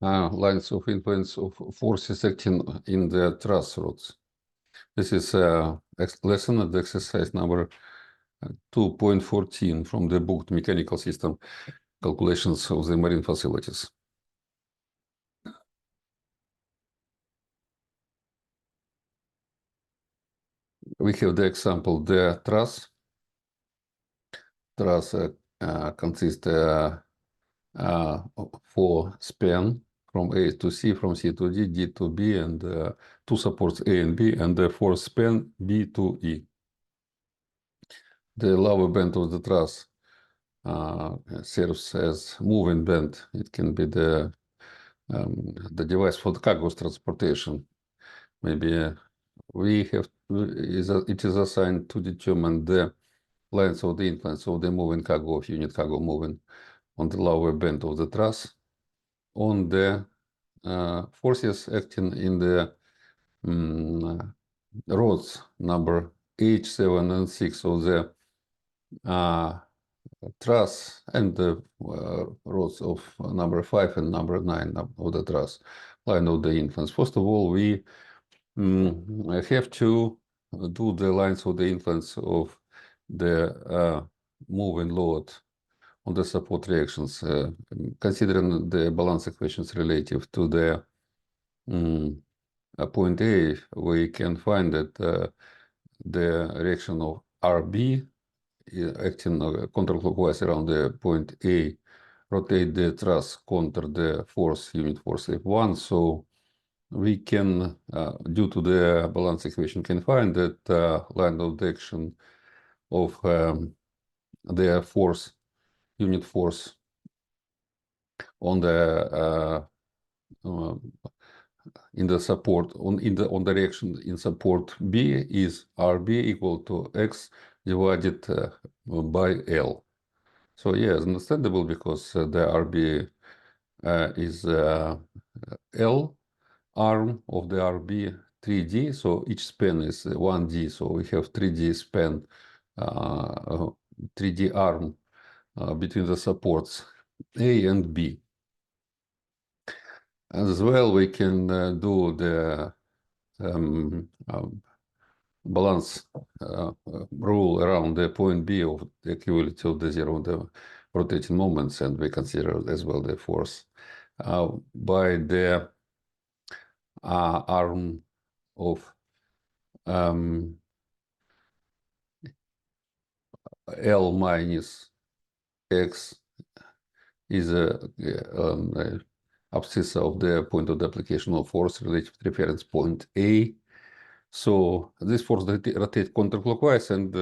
lines of influence of forces acting in the truss rods. This is a lesson at the exercise number 2.14 from the book Mechanical System Calculations of the Marine Facilities. We have the example, the truss. Truss consists for span from A to C, from C to D, D to B, and two supports A and B, and the fourth span B to E. The lower band of the truss serves as moving band. It can be the device for the cargo transportation. Maybe it is assigned to determine the length of the influence of the moving cargo of unit cargo moving on the lower band of the truss, on the forces acting in the rods number H, 7, and 6 of the truss, and the rods of number 5 and number 9 of the truss, line of the influence. First of all, we have to do the lines of the influence of the moving load on the support reactions, considering the balance equations relative to the point A. We can find that the reaction of RB acting counterclockwise around the point A rotate the truss counter the force, unit force F1. So we can, due to the balance equation, can find that line of the action of the force, unit force on the in the support on the reaction in support B is RB equal to X divided by L. So yes, understandable, because the RB is L arm of the RB 3D, so each span is 1D, so we have 3D span, 3D arm between the supports A and B. As well, we can do the balance rule around the point B of the equality of the zero of the rotating moments, and we consider as well the force by the arm of L minus X is a abscissa of the point of the application of force relative to reference point A. So this force rotates counterclockwise, and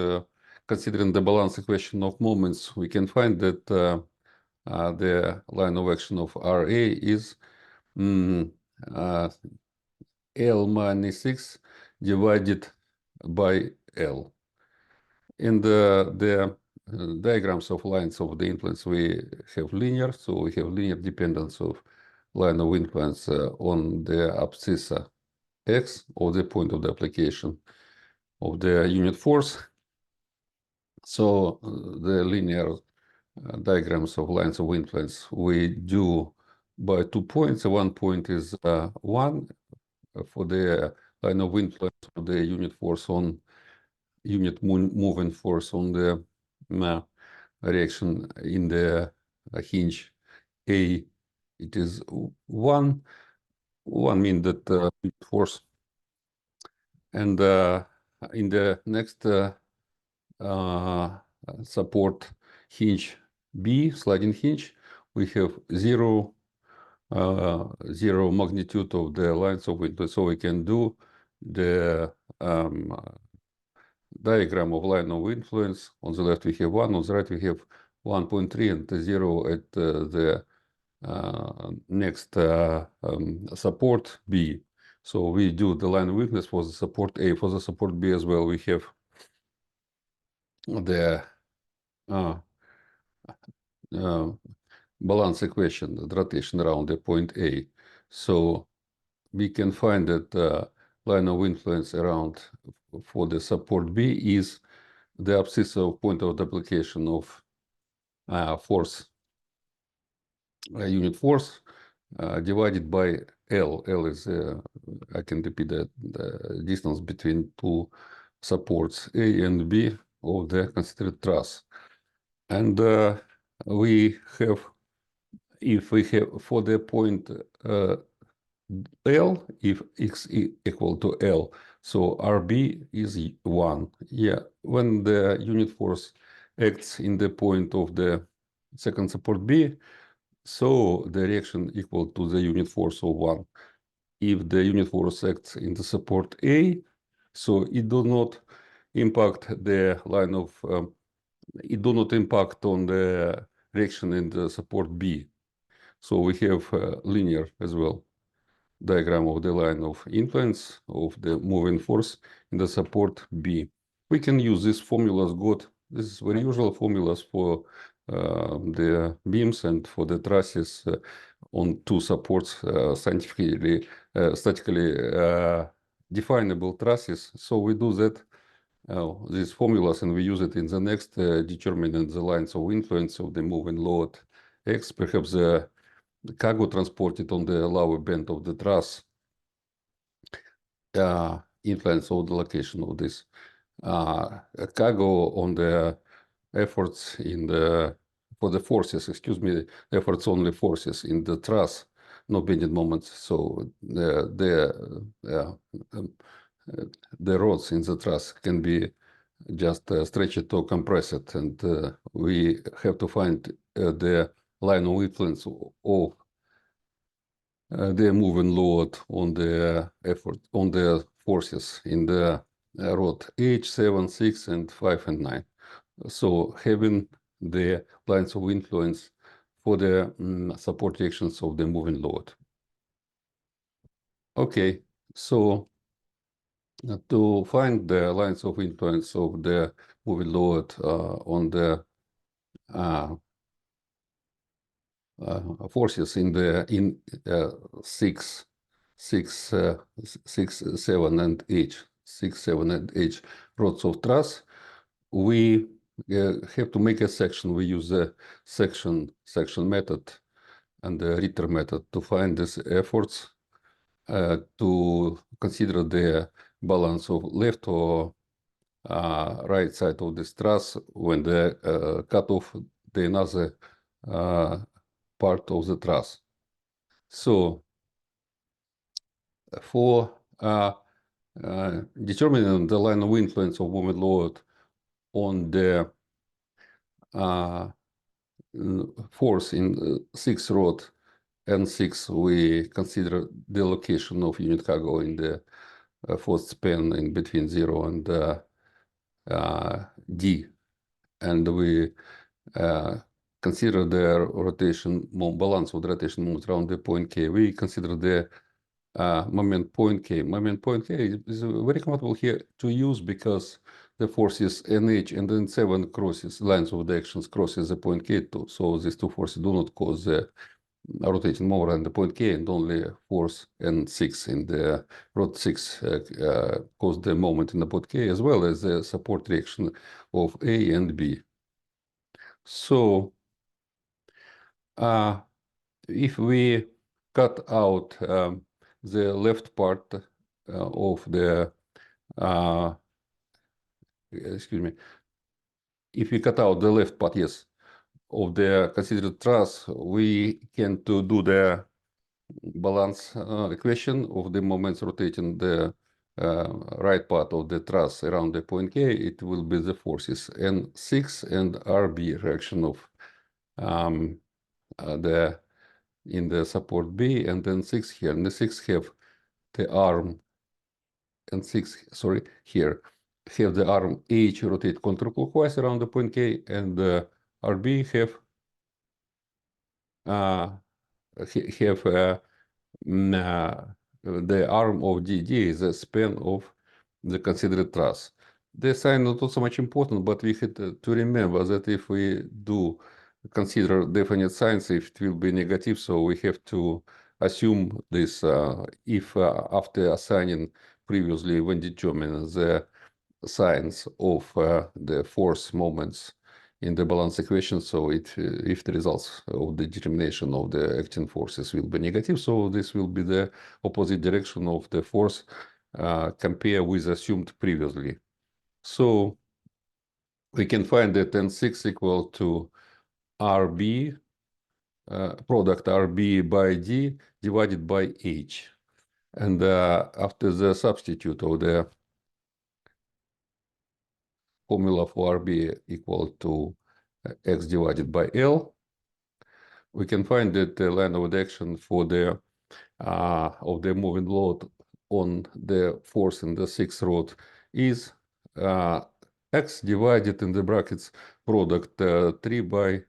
considering the balance equation of moments, we can find that the line of action of RA is L minus X divided by L. In the diagrams of lines of the influence, we have linear, so we have linear dependence of line of influence on the abscissa X, or the point of the application of the unit force. So the linear diagrams of lines of influence we do by 2 points. One point is 1 for the line of influence for the unit force on unit moving force on the reaction in the hinge A. It is 1. 1 means that force. And in the next support hinge B, sliding hinge, we have zero magnitude of the lines of influence. So we can do the diagram of line of influence. On the left we have 1, on the right we have 1.3, and 0 at the next support B. So we do the line of influence for the support A. For the support B as well, we have the balance equation, the rotation around the point A. So we can find that line of influence around for the support B is the abscissa of point of application of force, unit force, divided by L. L is, I can repeat that, the distance between two supports A and B of the considered truss. And we have, if we have for the point L, if x equal to L, so RB is 1. Yeah, when the unit force acts in the point of the second support B, so the reaction equal to the unit force of 1. If the unit force acts in the support A, so it do not impact the line of, it do not impact on the reaction in the support B. So we have linear as well diagram of the line of influence of the moving force in the support B. We can use these formulas got. This is very usual formulas for the beams and for the trusses on two supports, scientifically, statically definable trusses. So we do that, these formulas, and we use it in the next determining the lines of influence of the moving load X. Perhaps the cargo transported on the lower band of the truss influence of the location of this cargo on the efforts in the, for the forces, excuse me, efforts only forces in the truss, no bending moments. So the rods in the truss can be just stretched or compressed, and we have to find the line of influence of the moving load on the effort, on the forces in the rod H, 7, 6, and 5 and 9. So having the lines of influence for the support reactions of the moving load. Okay, so to find the lines of influence of the moving load on the forces in the 6, 7, and 8, 6, 7, and 8 rods of truss, we have to make a section. We use the section method and the Ritter method to find these efforts, to consider the balance of left or right side of this truss when the cut off the another part of the truss. So for determining the line of influence of moving load on the force in 6 rod N6, we consider the location of unit cargo in the force span in between 0 and D, and we consider the rotation balance of the rotation moment around the point K. We consider the moment point K. Moment point K is very comfortable here to use because the forces NH and N7 crosses, lines of the actions crosses the point K too. So these two forces do not cause the rotating moment around the point K, and only force N6 in the rod 6 cause the moment in the point K, as well as the support reaction of A and B. So if we cut out the left part of the, excuse me, if we cut out the left part, yes, of the considered truss, we can to do the balance equation of the moments rotating the right part of the truss around the point K. It will be the forces N6 and RB reaction of the in the support B, and then 6 here. And the 6 have the arm, and 6, sorry, here have the arm H rotate counterclockwise around the point K, and the RB have the arm of DD is the span of the considered truss. The sign is not so much important, but we had to remember that if we do consider definite signs, if it will be negative, so we have to assume this if after assigning previously when determining the signs of the force moments in the balance equation. So if the results of the determination of the acting forces will be negative, so this will be the opposite direction of the force compared with assumed previously. So we can find that N6 equal to RB, product RB by D divided by H. And after the substitute of the formula for RB equal to X divided by L, we can find that the line of action for the of the moving load on the force in the sixth rod is X divided in the brackets product 3 by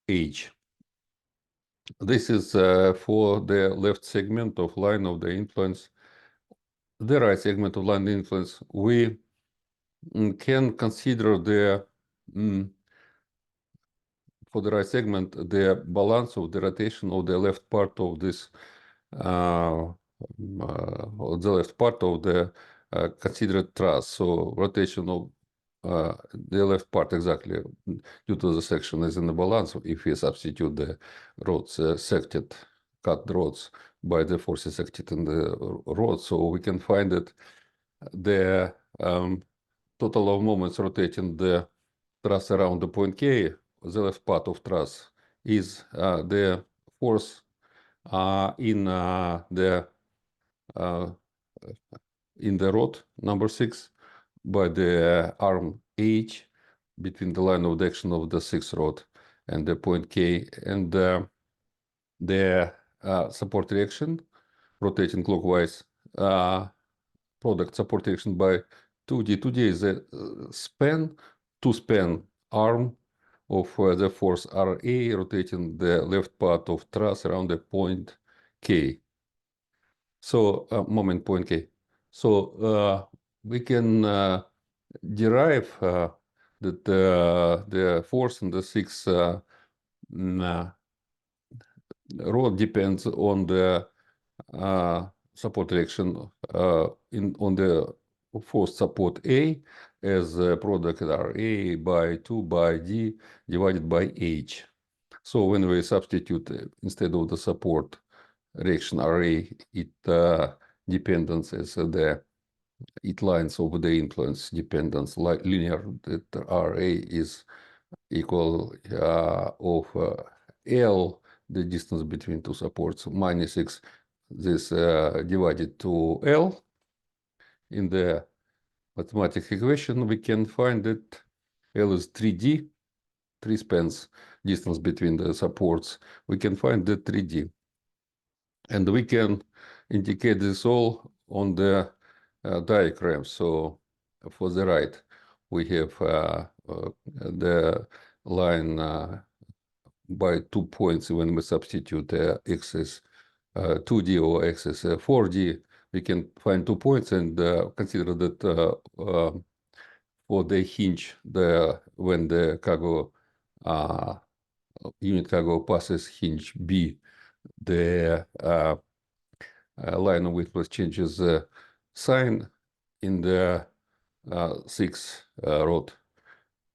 H. This is for the left segment of line of the influence. The right segment of line of influence, we can consider the for the right segment the balance of the rotation of the left part of this the left part of the considered truss. So rotation of the left part exactly due to the section is in the balance. If we substitute the rods sected, cut rods by the forces acted in the rod, so we can find that the total of moments rotating the truss around the point K, the left part of truss, is the force in the rod number 6 by the arm H between the line of action of the sixth rod and the point K, and the support reaction rotating clockwise product support reaction by 2D. 2D is a span, two-span arm of the force RA rotating the left part of truss around the point K. So moment point K. So we can derive that the force in the sixth rod depends on the support reaction on the force support A as product RA by 2 by D divided by H. So when we substitute instead of the support reaction RA, it dependence as it lines over the influence dependence like linear, that RA is equal of L, the distance between two supports, minus X, this divided to L. In the mathematical equation, we can find that L is 3D, 3 spans distance between the supports. We can find the 3D. And we can indicate this all on the diagram. So for the right, we have the line by 2 points when we substitute X is 2D or X is 4D. We can find 2 points and consider that for the hinge, when the cargo unit cargo passes hinge B, the line of influence changes sign in the sixth rod.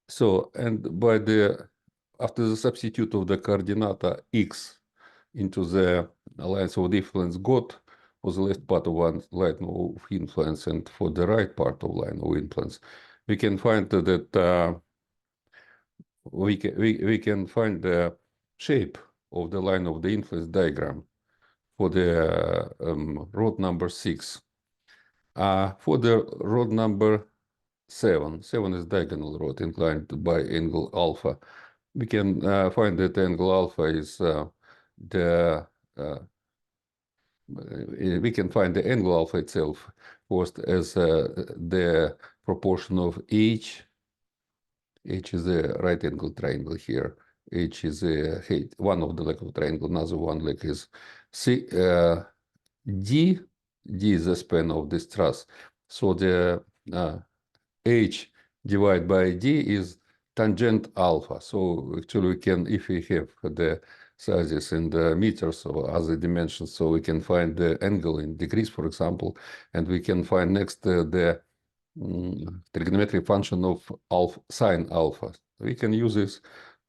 So, and by the after the substitute of the coordinate X into the lines of influence got for the left part of one line of influence and for the right part of line of influence, we can find that we can find the shape of the line of the influence diagram for the rod number 6. For the rod number 7 is diagonal rod inclined by angle alpha. We can find that angle alpha is we can find the angle alpha itself first as the proportion of H. H is a right angle triangle here. H is a one of the leg of triangle, another one leg is C. D is the span of this truss. So the H divided by D is tangent alpha. So actually we can, if we have the sizes in the meters or other dimensions, so we can find the angle in degrees, for example, and we can find next the trigonometric function of alpha, sine alpha. We can use this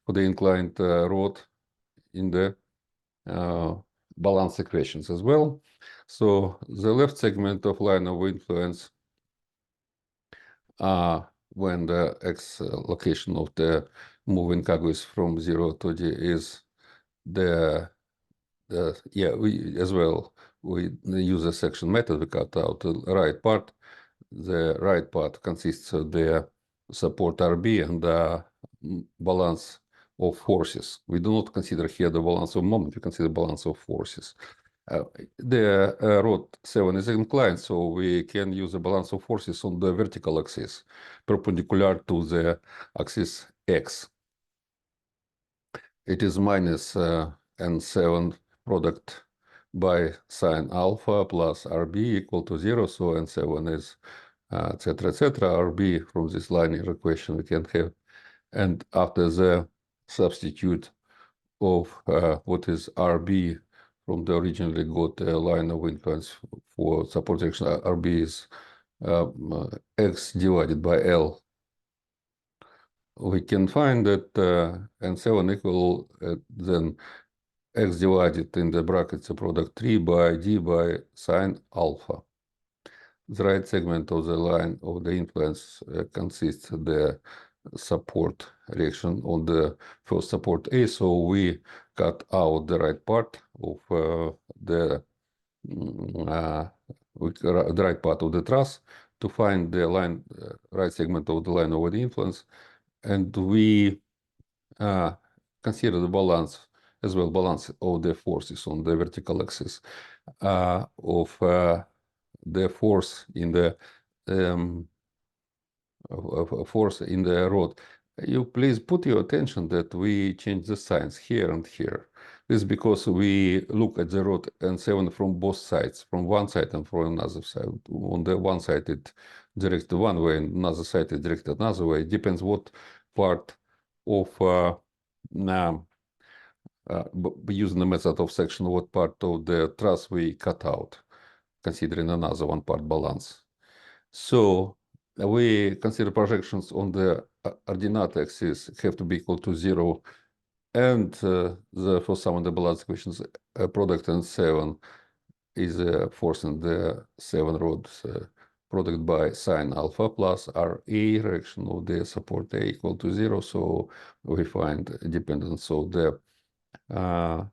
for the inclined rod in the balance equations as well. So the left segment of line of influence when the x location of the moving cargo is from 0 to d is the we as well we use a section method. We cut out the right part. The right part consists of the support RB and the balance of forces. We do not consider here the balance of moment. We consider balance of forces. The rod 7 is inclined, so we can use the balance of forces on the vertical axis, perpendicular to the axis x. It is minus n7 product by sine alpha plus RB equal to 0, so n7 is etc., etc. RB from this linear equation we can have. And after the substitute of what is RB from the originally got line of influence for support direction, RB is x divided by L. We can find that n7 equal then x divided in the brackets the product 3 by d by sine alpha. The right segment of the line of the influence consists of the support reaction on the first support A, so we cut out the right part of the right part of the truss to find the line right segment of the line of the influence, and we consider the balance as well, balance of the forces on the vertical axis of the force in the force in the rod. You please put your attention that we change the signs here and here. This is because we look at the rod n7 from both sides, from one side and from another side. On the one side it directed one way, and another side it directed another way. It depends what part of using the method of section, what part of the truss we cut out, considering another one part balance. So we consider projections on the ordinate axis have to be equal to 0, and for some of the balance equations, product n7 is force in the 7 rods product by sine alpha plus RA direction of the support A equal to 0. So we find dependence of the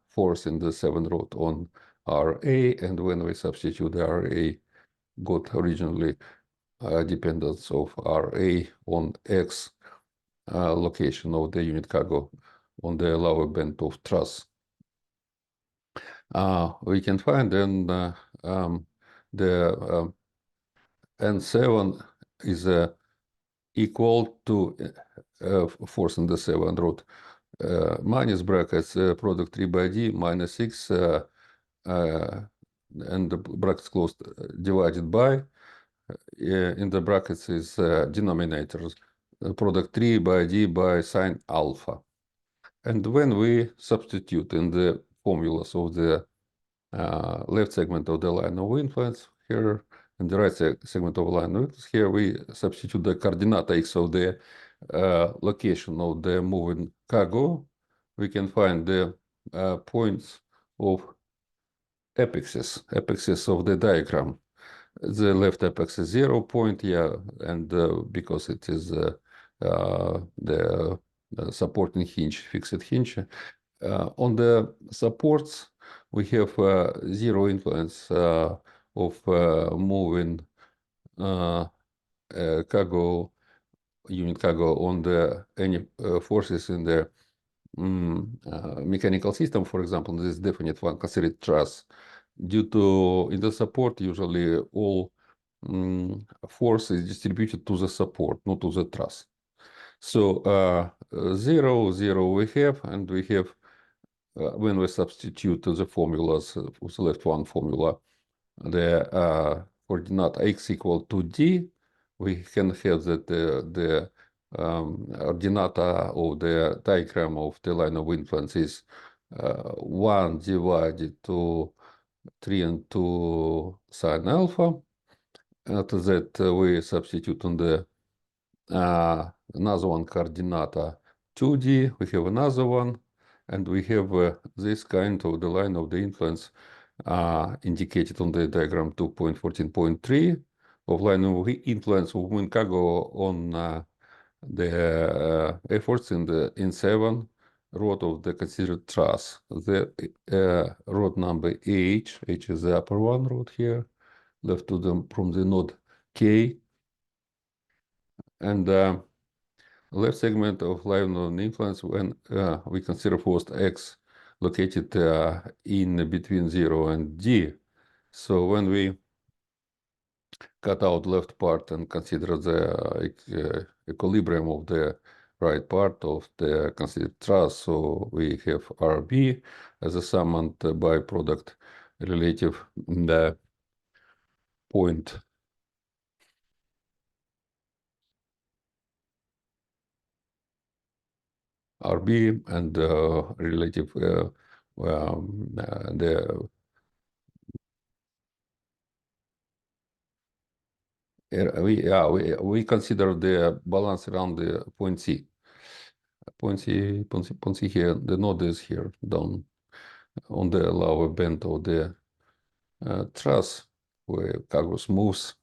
force in the 7 rod on RA, and when we substitute the RA, got originally dependence of RA on X location of the unit cargo on the lower band of truss. We can find then the N7 is equal to force in the 7 rod minus brackets product 3 by d minus 6 and the brackets closed divided by in the brackets is denominators product 3 by d by sine alpha. And when we substitute in the formulas of the left segment of the line of influence here and the right segment of the line of influence here, we substitute the coordinate x of the location of the moving cargo. We can find the points of apexes of the diagram. The left apex is 0 point, and because it is the supporting hinge, fixed hinge. On the supports, we have 0 influence of moving cargo, unit cargo on the any forces in the mechanical system. For example, this definite one considered truss. Due to in the support, usually all force is distributed to the support, not to the truss. So 0, 0 we have, and we have when we substitute the formulas, the left one formula, the coordinate x equal to d, we can have that the ordinata of the diagram of the line of influence is 1 divided to 3 and 2 sine alpha, After that, we substitute on the another one coordinata 2D. We have another one, and we have this kind of the line of the influence indicated on the diagram 2.14.3 of line of influence of Wincago on the efforts in the in7 rod of the considered truss. The rod number H is the upper one rod here, left to them from the node K, and left segment of line of influence when we consider force X located in between 0 and D. So when we cut out left part and consider the equilibrium of the right part of the considered truss, so we have RB as a sum and byproduct relative the point RB and relative the we consider the balance around the point C. Point C here. The node is here down on the lower bend of the truss where cargo moves.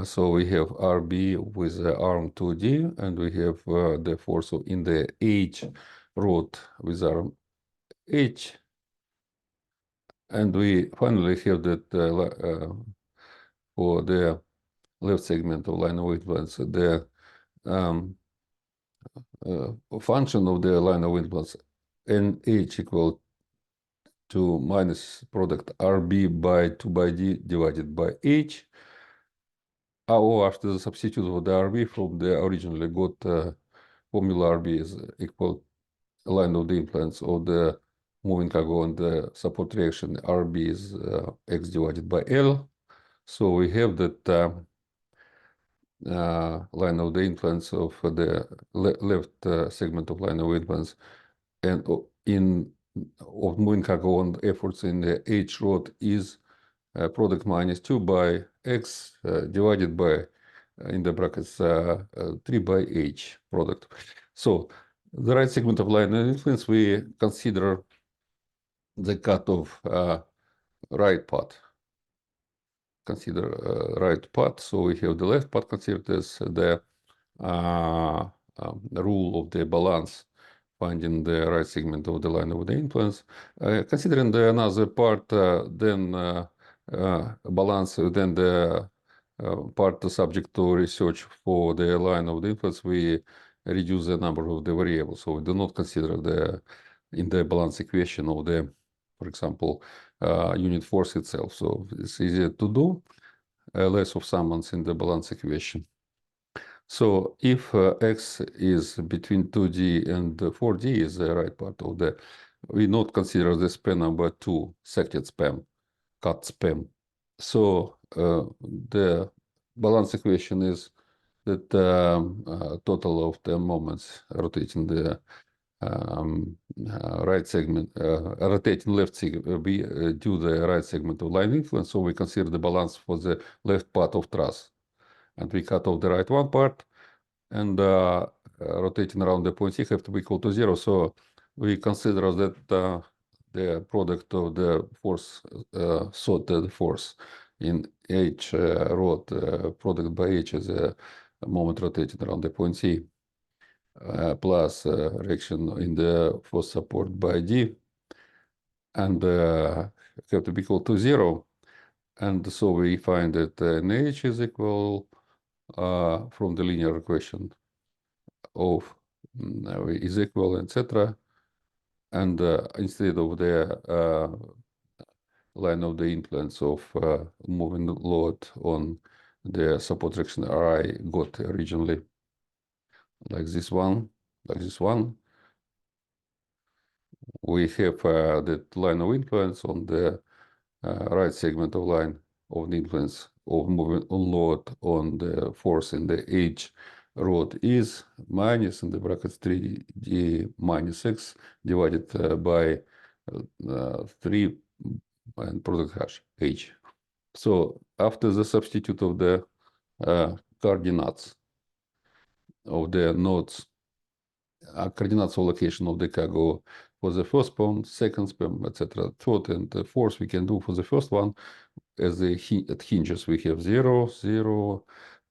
So we have RB with the arm 2D, and we have the force in the H rod with arm H. And we finally have that for the left segment of line of influence, the function of the line of influence NH equal to minus product RB by 2 by D divided by H. Or after the substitute of the RB from the originally got formula RB is equal line of the influence of the moving cargo and the support reaction RB is X divided by L. So we have that line of the influence of the left segment of line of influence and of moving cargo and efforts in the H rod is product minus 2 by X divided by in the brackets 3 by H product. So the right segment of line of influence, we consider the cut of right part. Consider right part. So we have the left part considered as the rule of the balance, finding the right segment of the line of the influence. Considering the another part, then balance, then the part subject to research for the line of the influence, we reduce the number of the variables. So we do not consider the in the balance equation of the, for example, unit force itself. So it's easier to do, less of summands in the balance equation. So if X is between 2D and 4D is the right part of the, we not consider the span number 2, sected span, cut span. So the balance equation is that total of the moments rotating the right segment, rotating left segment, be due the right segment of line influence. So we consider the balance for the left part of truss, and we cut off the right one part, and rotating around the point C have to be equal to 0. So we consider that the product of the force, sorted force in H rod, product by H is a moment rotating around the point C, plus reaction in the force support by D, and have to be equal to 0. And so we find that NH is equal from the linear equation of is equal, etc. And instead of the line of the influence of moving load on the support reaction I got originally like this one, we have that line of influence on the right segment of line of the influence of moving on load on the force in the H rod is minus in the brackets 3D minus X divided by 3 and product hash H. So after the substitute of the coordinates of the nodes, coordinates of location of the cargo for the first sperm, second sperm, etc. Third and fourth we can do for the first one. As the at hinges we have 0, 0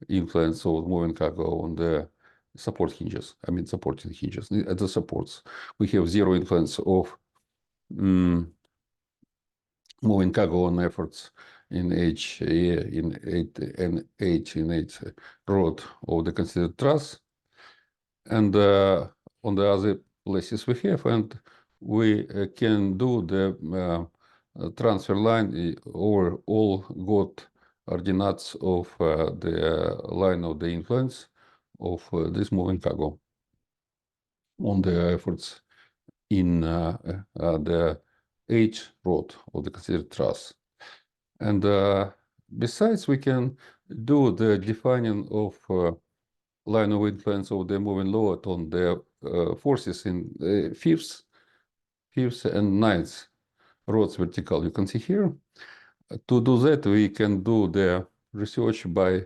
influence of moving cargo on the support hinges. I mean supporting hinges. At the supports we have 0 influence of moving cargo on efforts in H in 8 and H in 8 rod of the considered truss, and on the other places we have, and we can do the transfer line over all got coordinates of the line of the influence of this moving cargo on the efforts in the H rod of the considered truss. And besides, we can do the defining of line of influence of the moving load on the forces in fifth and ninth rods vertical. You can see here. To do that, we can do the research by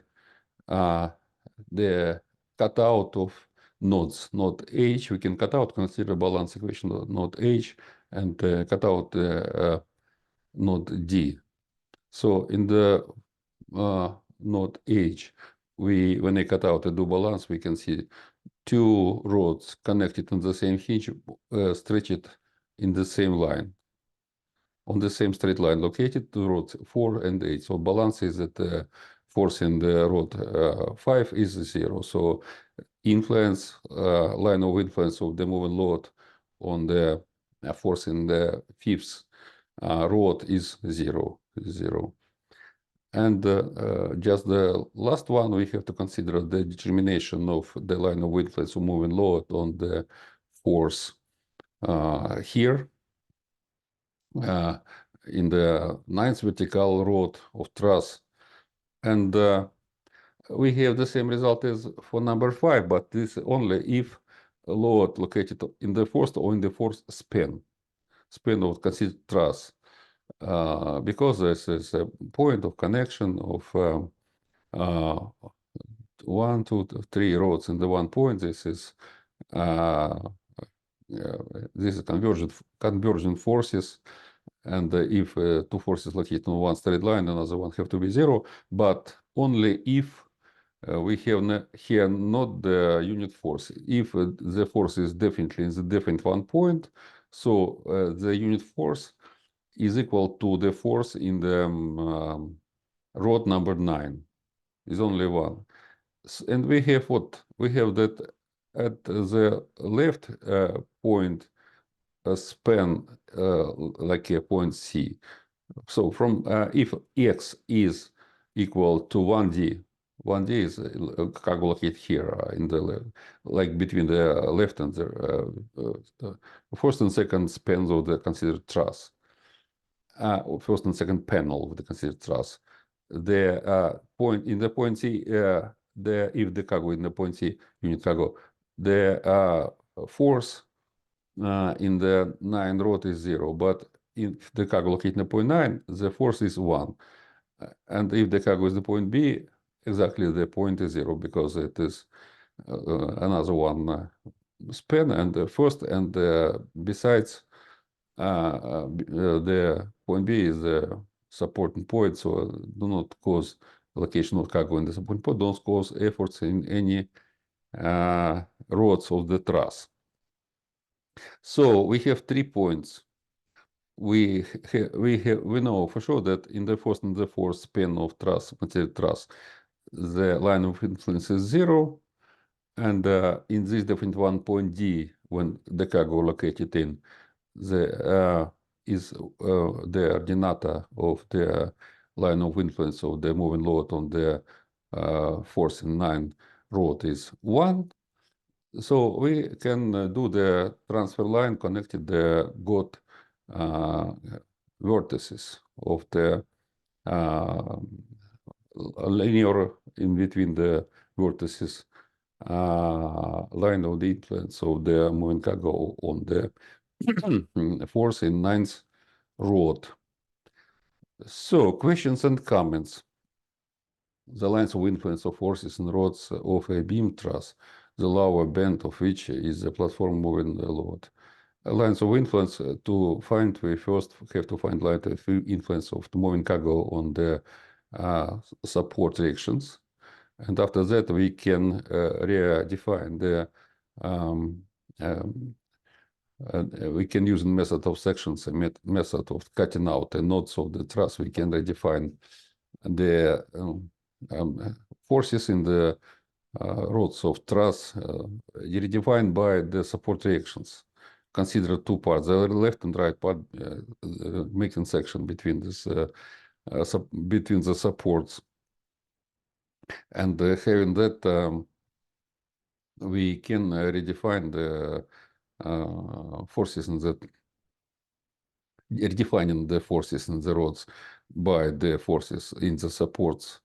the cutout of nodes. Node H, we can cut out, consider balance equation of node H, and cut out node D. So in the node H, when I cut out a do balance, we can see two rods connected on the same hinge, stretched in the same line, on the same straight line, located to rods 4 and 8. So balance is that force in the rod 5 is 0. So influence, line of influence of the moving load on the force in the fifth rod is 0. And just the last one, we have to consider the determination of the line of influence of moving load on the force here in the ninth vertical rod of truss. And we have the same result as for number 5, but this only if load located in the first or in the fourth span of considered truss. Because this is a point of connection of 1, 2, 3 rods in the one point. This is convergent forces, and if two forces located on one straight line, another one have to be 0, but only if we have here not the unit force. If the force is definitely in the definite one point, so the unit force is equal to the force in the rod number 9. Is only one. And we have what? We have that at the left point span like a point C. So from if x is equal to 1d, 1d is located here in the like between the left and the first and second spans of the considered truss. First and second panel of the considered truss. The point in the point C, if the cargo in the point C unit cargo, the force in the 9 rod is 0, but if the cargo located in the point 9, the force is 1. And if the cargo is the point B, exactly the point is 0, because it is another one span and the first, and besides the point B is the supporting point, so do not cause location of cargo in the supporting point, don't cause efforts in any rods of the truss. So we have 3 points. We know for sure that in the first and the fourth span of truss, material truss, the line of influence is 0, and in this definite one point D, when the cargo located in, the is the ordinata of the line of influence of the moving load on the force in 9 rod is 1. So we can do the transfer line connected the got vertices of the linear in between the vertices line of the influence of the moving cargo on the force in 9th rod. So, questions and comments. The lines of influence of forces and rods of a beam truss, the lower band of which is the platform moving load. Lines of influence, to find, we first have to find line of influence of the moving cargo on the support reactions. And after that, we can redefine the we can use method of sections, a method of cutting out the nodes of the truss. We can redefine the forces in the rods of truss, redefined by the support reactions. Consider two parts, the left and right part, making section between this between the supports, and having that, we can redefine the forces in the redefining the forces in the rods by the forces in the supports,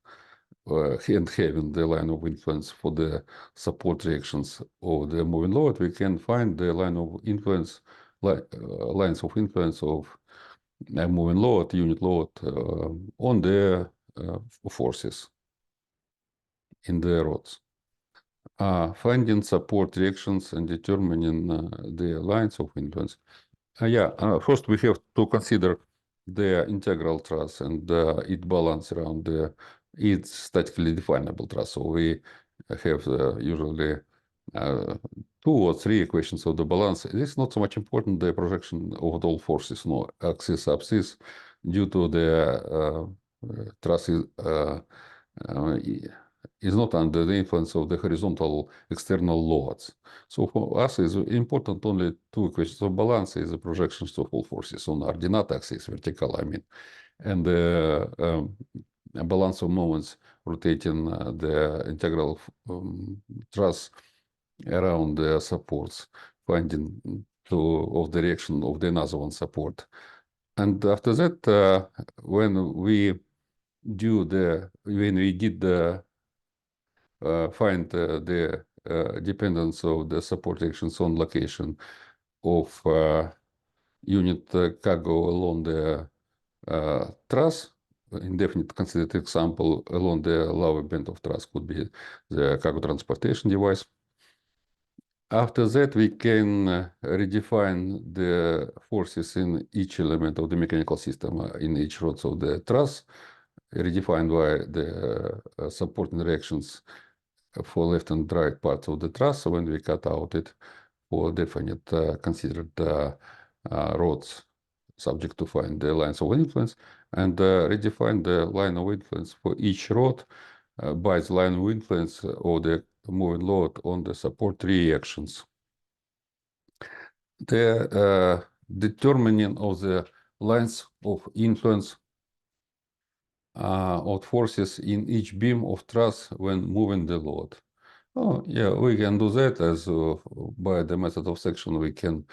and having the line of influence for the support reactions of the moving load, we can find the line of influence, lines of influence of moving load, unit load on the forces in the rods. Finding support reactions and determining the lines of influence. First we have to consider the integral truss and its balance around its statically definable truss. So we have usually 2 or 3 equations of the balance. It is not so much important the projection of all forces, no, axis due to the truss is not under the influence of the horizontal external loads. So for us, is important only 2 equations of balance is the projections of all forces on ordinate axis, vertical, I mean, and the balance of moments rotating the integral truss around the supports, finding of the reaction of the another one support. And after that, when we did the find the dependence of the support reactions on location of unit cargo along the truss. Indefinite considered example along the lower band of truss could be the cargo transportation device. After that, we can redefine the forces in each element of the mechanical system in each rods of the truss, redefined by the supporting reactions for left and right parts of the truss when we cut out it for definite considered rods subject to find the lines of influence, and redefine the line of influence for each rod by the line of influence of the moving load on the support reactions. The determining of the lines of influence of forces in each beam of truss when moving the load. Oh, yeah, we can do that as by the method of section. We can,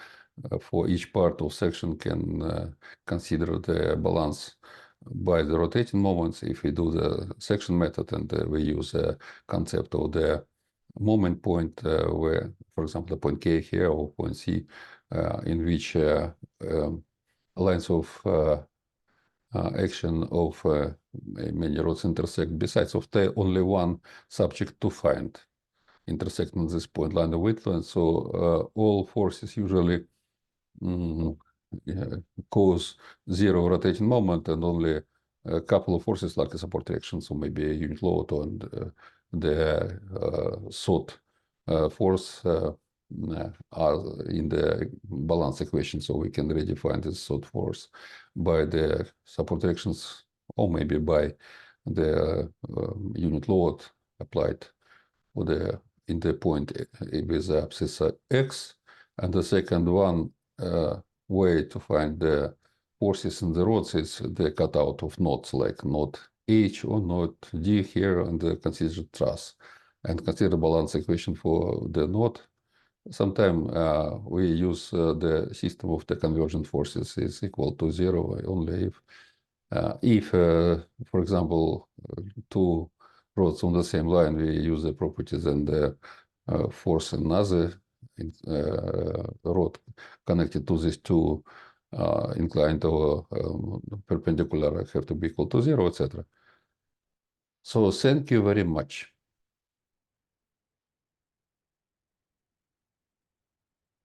for each part of section, can consider the balance by the rotating moments. If we do the section method and we use a concept of the moment point, where, for example, the point K here or point C, in which lines of action of many rods intersect, besides of the only one subject to find intersecting this point line of influence. So all forces usually cause 0 rotating moment, and only a couple of forces like a support reaction, so maybe a unit load and the sought force are in the balance equation. So we can redefine this sought force by the support reactions, or maybe by the unit load applied for the in the point with the axis x. And the second one way to find the forces in the rods is the cutout of nodes, like node H or node D here, and the considered truss, and consider balance equation for the node. Sometimes we use the system of the convergent forces is equal to 0 only if, for example, 2 rods on the same line, we use the properties and the force another rod connected to these 2 inclined or perpendicular have to be equal to 0, etc. So thank you very much.